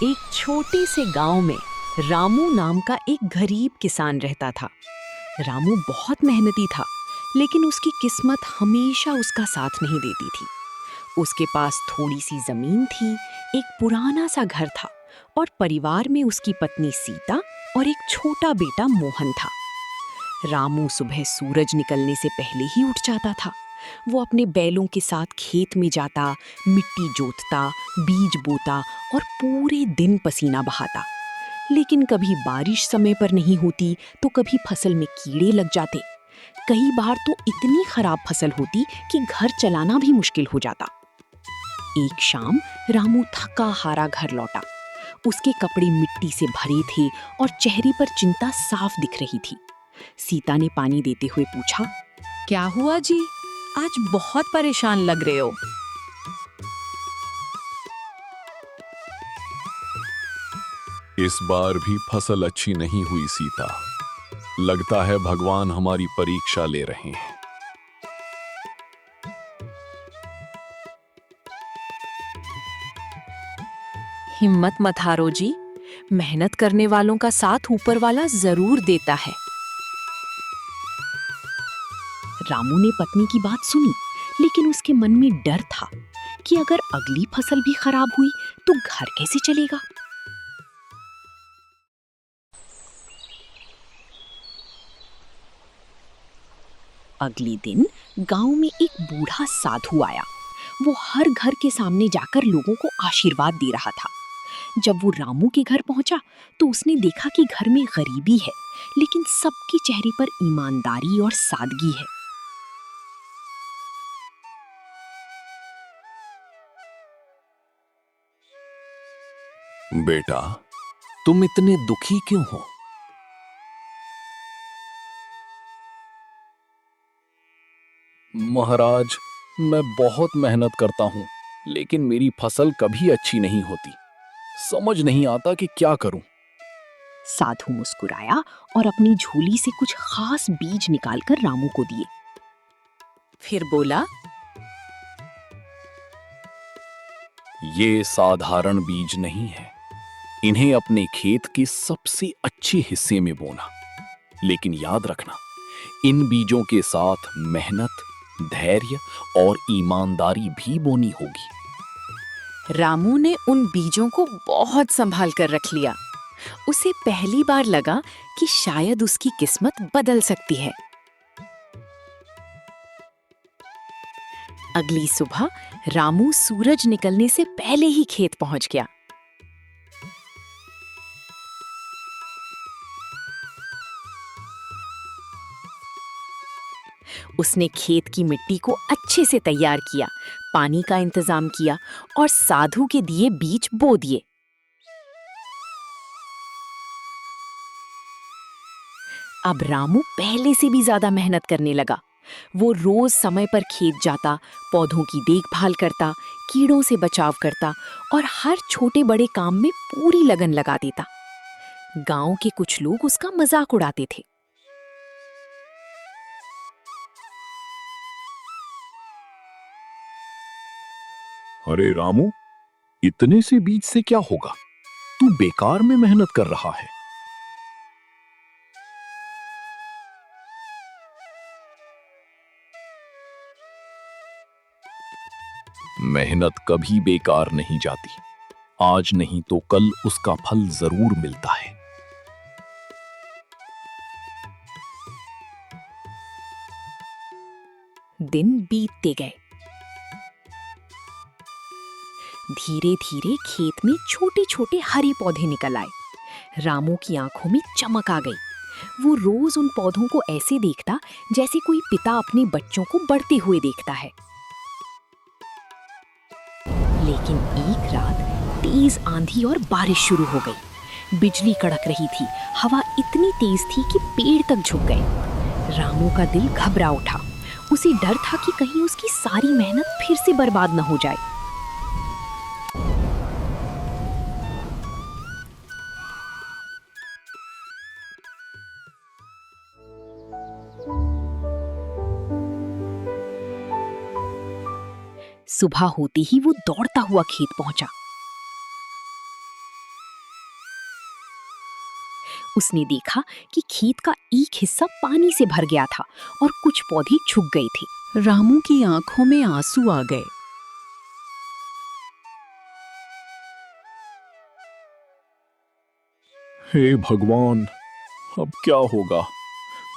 एक छोटे से गांव में रामू नाम का एक गरीब किसान रहता था। रामू बहुत मेहनती था, लेकिन उसकी किस्मत हमेशा उसका साथ नहीं देती थी। उसके पास थोड़ी सी जमीन थी, एक पुराना सा घर था और परिवार में उसकी पत्नी सीता और एक छोटा बेटा मोहन था। रामू सुबह सूरज निकलने से पहले ही उठ जाता था। वो अपने बैलों के साथ खेत में जाता, मिट्टी जोतता, बीज बोता और पूरे दिन पसीना बहाता। लेकिन कभी बारिश समय पर नहीं होती तो कभी फसल में कीड़े लग जाते। कई बार तो इतनी खराब फसल होती कि घर चलाना भी मुश्किल हो जाता। एक शाम रामू थका हारा घर लौटा। उसके कपड़े मिट्टी से भरे थे और चेहरे पर चिंता साफ दिख रही थी। सीता ने पानी देते हुए पूछा, क्या हुआ जी? आज बहुत परेशान लग रहे हो। इस बार भी फसल अच्छी नहीं हुई सीता। लगता है भगवान हमारी परीक्षा ले रहे हैं। हिम्मत मत हारो जी, मेहनत करने वालों का साथ ऊपर वाला जरूर देता है। रामू ने पत्नी की बात सुनी, लेकिन उसके मन में डर था कि अगर अगली फसल भी खराब हुई तो घर कैसे चलेगा। अगले दिन गांव में एक बूढ़ा साधु आया। वो हर घर के सामने जाकर लोगों को आशीर्वाद दे रहा था। जब वो रामू के घर पहुंचा तो उसने देखा कि घर में गरीबी है, लेकिन सबके चेहरे पर ईमानदारी और सादगी है। बेटा, तुम इतने दुखी क्यों हो? महाराज, मैं बहुत मेहनत करता हूँ, लेकिन मेरी फसल कभी अच्छी नहीं होती। समझ नहीं आता कि क्या करूं। साधु मुस्कुराया और अपनी झोली से कुछ खास बीज निकालकर रामू को दिए। फिर बोला, ये साधारण बीज नहीं है। इन्हें अपने खेत के सबसे अच्छे हिस्से में बोना। लेकिन याद रखना, इन बीजों के साथ मेहनत, धैर्य और ईमानदारी भी बोनी होगी। रामू ने उन बीजों को बहुत संभाल कर रख लिया। उसे पहली बार लगा कि शायद उसकी किस्मत बदल सकती है। अगली सुबह रामू सूरज निकलने से पहले ही खेत पहुंच गया। उसने खेत की मिट्टी को अच्छे से तैयार किया, पानी का इंतजाम किया और साधु के दिए बीज बो दिए। अब रामू पहले से भी ज्यादा मेहनत करने लगा। वो रोज समय पर खेत जाता, पौधों की देखभाल करता, कीड़ों से बचाव करता और हर छोटे बड़े काम में पूरी लगन लगा देता। गांव के कुछ लोग उसका मजाक उड़ाते थे। अरे रामू, इतने से बीज से क्या होगा? तू बेकार में मेहनत कर रहा है। मेहनत कभी बेकार नहीं जाती। आज नहीं तो कल उसका फल जरूर मिलता है। दिन बीतते गए। धीरे धीरे खेत में छोटे छोटे हरे पौधे निकल आए। रामू की आंखों में चमक आ गई। वो रोज उन पौधों को ऐसे देखता जैसे कोई पिता अपने बच्चों को बढ़ते हुए देखता है। लेकिन एक रात तेज आंधी और बारिश शुरू हो गई। बिजली कड़क रही थी, हवा इतनी तेज थी कि पेड़ तक झुक गए। रामू का दिल घबरा उठा। उसे डर था कि कहीं उसकी सारी मेहनत फिर से बर्बाद न हो जाए। सुबह होते ही वो दौड़ता हुआ खेत पहुंचा। उसने देखा कि खेत का एक हिस्सा पानी से भर गया था और कुछ पौधे सूख गए थे। रामू की आंखों में आंसू आ गए। हे भगवान, अब क्या होगा?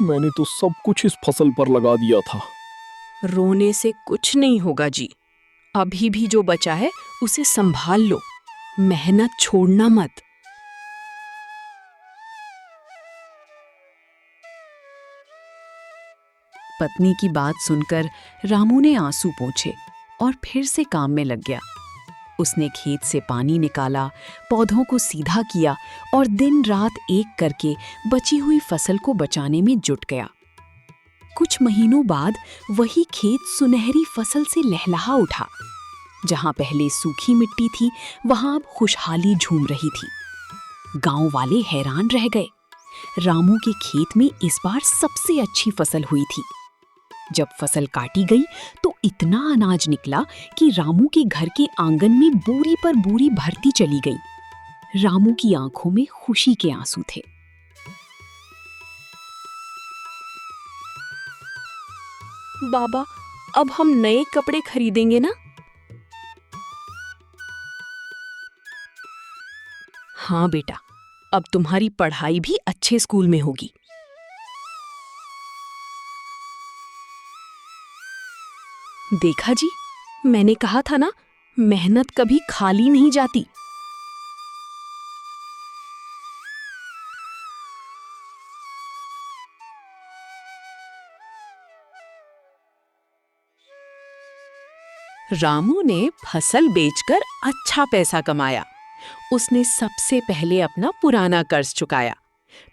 मैंने तो सब कुछ इस फसल पर लगा दिया था। रोने से कुछ नहीं होगा जी। अभी भी जो बचा है उसे संभाल लो, मेहनत छोड़ना मत। पत्नी की बात सुनकर रामू ने आंसू पोंछे और फिर से काम में लग गया। उसने खेत से पानी निकाला, पौधों को सीधा किया और दिन रात एक करके बची हुई फसल को बचाने में जुट गया। कुछ महीनों बाद वही खेत सुनहरी फसल से लहलहा उठा। जहां पहले सूखी मिट्टी थी, वहां अब खुशहाली झूम रही थी। गांव वाले हैरान रह गए। रामू के खेत में इस बार सबसे अच्छी फसल हुई थी। जब फसल काटी गई तो इतना अनाज निकला कि रामू के घर के आंगन में बोरी पर बोरी भरती चली गई। रामू की आंखों में खुशी के आंसू थे। बाबा, अब हम नए कपड़े खरीदेंगे ना? हाँ बेटा, अब तुम्हारी पढ़ाई भी अच्छे स्कूल में होगी। देखा जी, मैंने कहा था ना, मेहनत कभी खाली नहीं जाती। रामू ने फसल बेचकर अच्छा पैसा कमाया। उसने सबसे पहले अपना पुराना कर्ज चुकाया,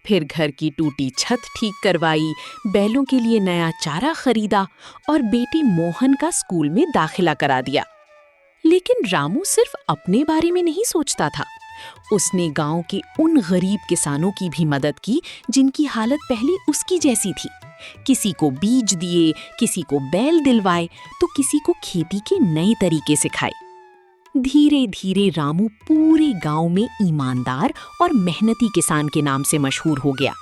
फिर घर की टूटी छत ठीक करवाई, बैलों के लिए नया चारा खरीदा और बेटे मोहन का स्कूल में दाखिला करा दिया। लेकिन रामू सिर्फ अपने बारे में नहीं सोचता था। उसने गांव के उन गरीब किसानों की भी मदद की जिनकी हालत पहले उसकी जैसी थी। किसी को बीज दिए, किसी को बैल दिलवाए, तो किसी को खेती के नए तरीके सिखाए। धीरे धीरे रामू पूरे गांव में ईमानदार और मेहनती किसान के नाम से मशहूर हो गया।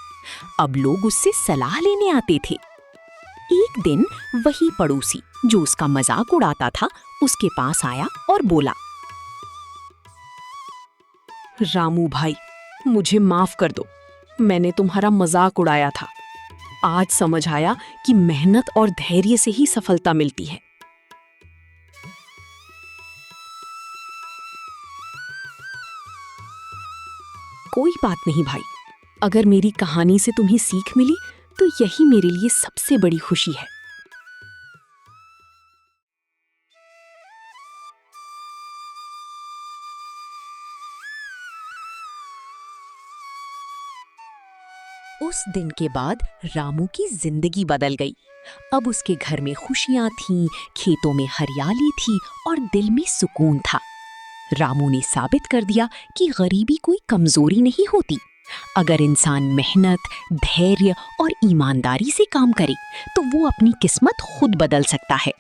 अब लोग उससे सलाह लेने आते थे। एक दिन वही पड़ोसी जो उसका मजाक उड़ाता था उसके पास आया और बोला, रामू भाई, मुझे माफ कर दो, मैंने तुम्हारा मजाक उड़ाया था। आज समझ आया कि मेहनत और धैर्य से ही सफलता मिलती है। कोई बात नहीं भाई, अगर मेरी कहानी से तुम्हें सीख मिली तो यही मेरे लिए सबसे बड़ी खुशी है। उस दिन के बाद रामू की जिंदगी बदल गई। अब उसके घर में खुशियां थीं, खेतों में हरियाली थी और दिल में सुकून था। रामू ने साबित कर दिया कि गरीबी कोई कमजोरी नहीं होती। अगर इंसान मेहनत, धैर्य और ईमानदारी से काम करे तो वो अपनी किस्मत खुद बदल सकता है।